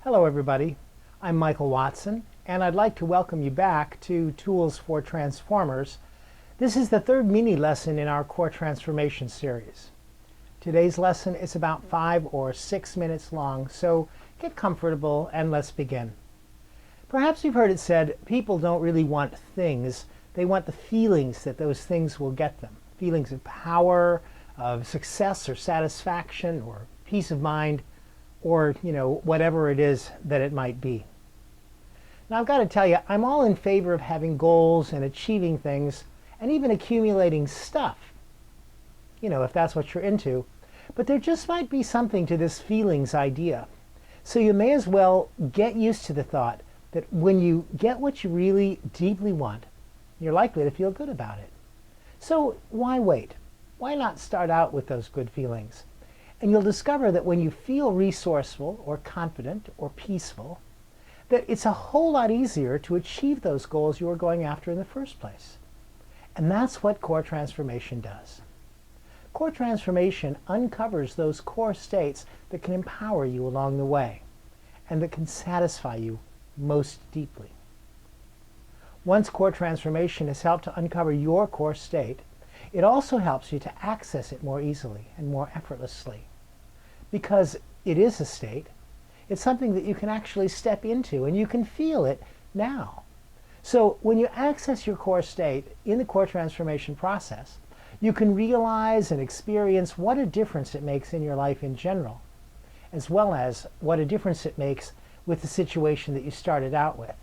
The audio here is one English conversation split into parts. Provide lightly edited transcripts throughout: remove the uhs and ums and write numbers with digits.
Hello everybody, I'm Michael Watson, and I'd like to welcome you back to Tools for Transformers. This is the third mini lesson in our Core Transformation series. Today's lesson is about 5 or 6 minutes long, so get comfortable and let's begin. Perhaps you've heard it said, people don't really want things, they want the feelings that those things will get them. Feelings of power, of success or satisfaction or peace of mind, or whatever it is that it might be. Now I've got to tell you, I'm all in favor of having goals and achieving things and even accumulating stuff, if that's what you're into. But there just might be something to this feelings idea. So you may as well get used to the thought that when you get what you really deeply want, you're likely to feel good about it. So why wait? Why not start out with those good feelings? And you'll discover that when you feel resourceful or confident or peaceful, that it's a whole lot easier to achieve those goals you were going after in the first place. And that's what Core Transformation does. Core Transformation uncovers those core states that can empower you along the way and that can satisfy you most deeply. Once Core Transformation has helped to uncover your core state, it also helps you to access it more easily and more effortlessly. Because it is a state, it's something that you can actually step into and you can feel it now. So when you access your core state in the Core Transformation process, you can realize and experience what a difference it makes in your life in general, as well as what a difference it makes with the situation that you started out with.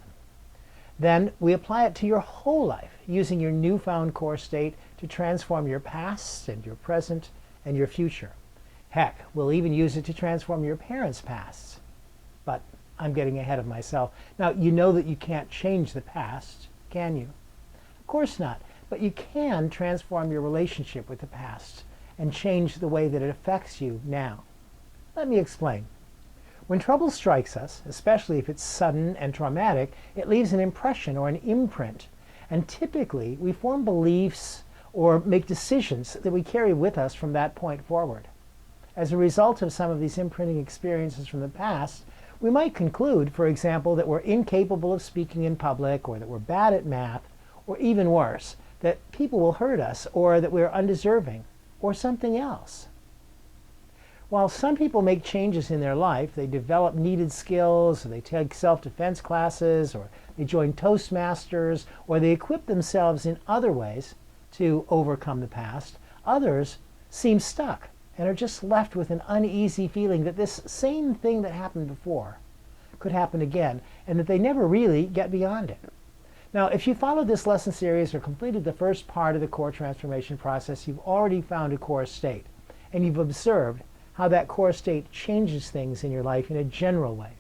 Then we apply it to your whole life, using your newfound core state to transform your past and your present and your future. Heck, we'll even use it to transform your parents' pasts. But I'm getting ahead of myself. Now, you know that you can't change the past, can you? Of course not. But you can transform your relationship with the past and change the way that it affects you now. Let me explain. When trouble strikes us, especially if it's sudden and traumatic, it leaves an impression or an imprint. And typically, we form beliefs or make decisions that we carry with us from that point forward. As a result of some of these imprinting experiences from the past, we might conclude, for example, that we're incapable of speaking in public, or that we're bad at math, or even worse, that people will hurt us, or that we're undeserving, or something else. While some people make changes in their life, they develop needed skills, or they take self-defense classes, or they join Toastmasters, or they equip themselves in other ways to overcome the past, others seem stuck and are just left with an uneasy feeling that this same thing that happened before could happen again, and that they never really get beyond it. Now, if you followed this lesson series or completed the first part of the Core Transformation process, you've already found a core state, and you've observed how that core state changes things in your life in a general way.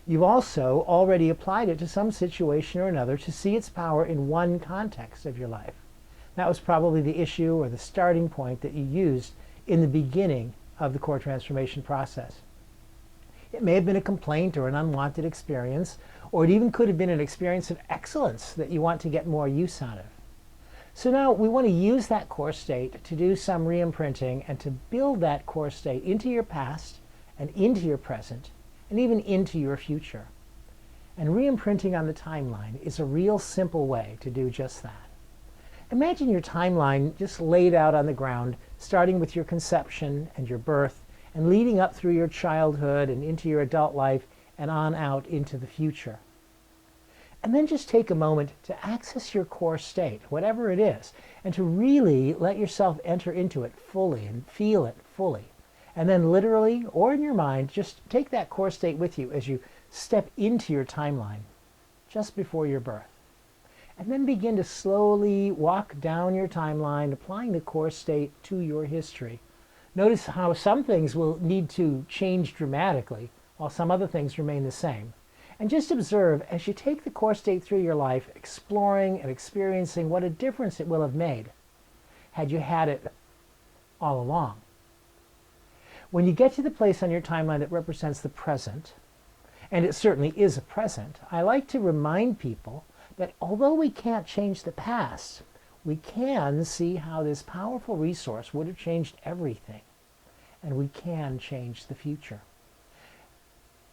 You've also already applied it to some situation or another to see its power in one context of your life. That was probably the issue or the starting point that you used in the beginning of the Core Transformation process. It may have been a complaint or an unwanted experience, or it even could have been an experience of excellence that you want to get more use out of. So now we want to use that core state to do some re-imprinting and to build that core state into your past and into your present and even into your future. And re-imprinting on the timeline is a real simple way to do just that. Imagine your timeline just laid out on the ground, starting with your conception and your birth, and leading up through your childhood and into your adult life and on out into the future. And then just take a moment to access your core state, whatever it is, and to really let yourself enter into it fully and feel it fully. And then literally, or in your mind, just take that core state with you as you step into your timeline just before your birth. And then begin to slowly walk down your timeline, applying the core state to your history. Notice how some things will need to change dramatically, while some other things remain the same. And just observe as you take the core state through your life, exploring and experiencing what a difference it will have made had you had it all along. When you get to the place on your timeline that represents the present, and it certainly is a present, I like to remind people that although we can't change the past, we can see how this powerful resource would have changed everything, and we can change the future.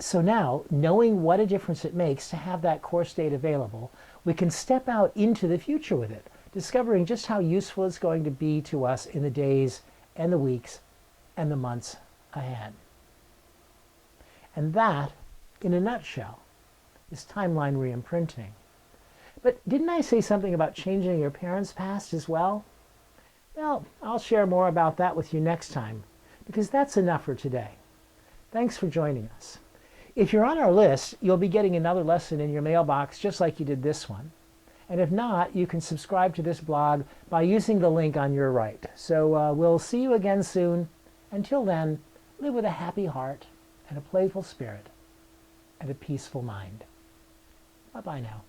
So now, knowing what a difference it makes to have that course date available, we can step out into the future with it, discovering just how useful it's going to be to us in the days and the weeks and the months ahead. And that, in a nutshell, is timeline reimprinting. But didn't I say something about changing your parents' past as well? Well, I'll share more about that with you next time, because that's enough for today. Thanks for joining us. If you're on our list, you'll be getting another lesson in your mailbox just like you did this one. And if not, you can subscribe to this blog by using the link on your right. So we'll see you again soon. Until then, live with a happy heart and a playful spirit and a peaceful mind. Bye-bye now.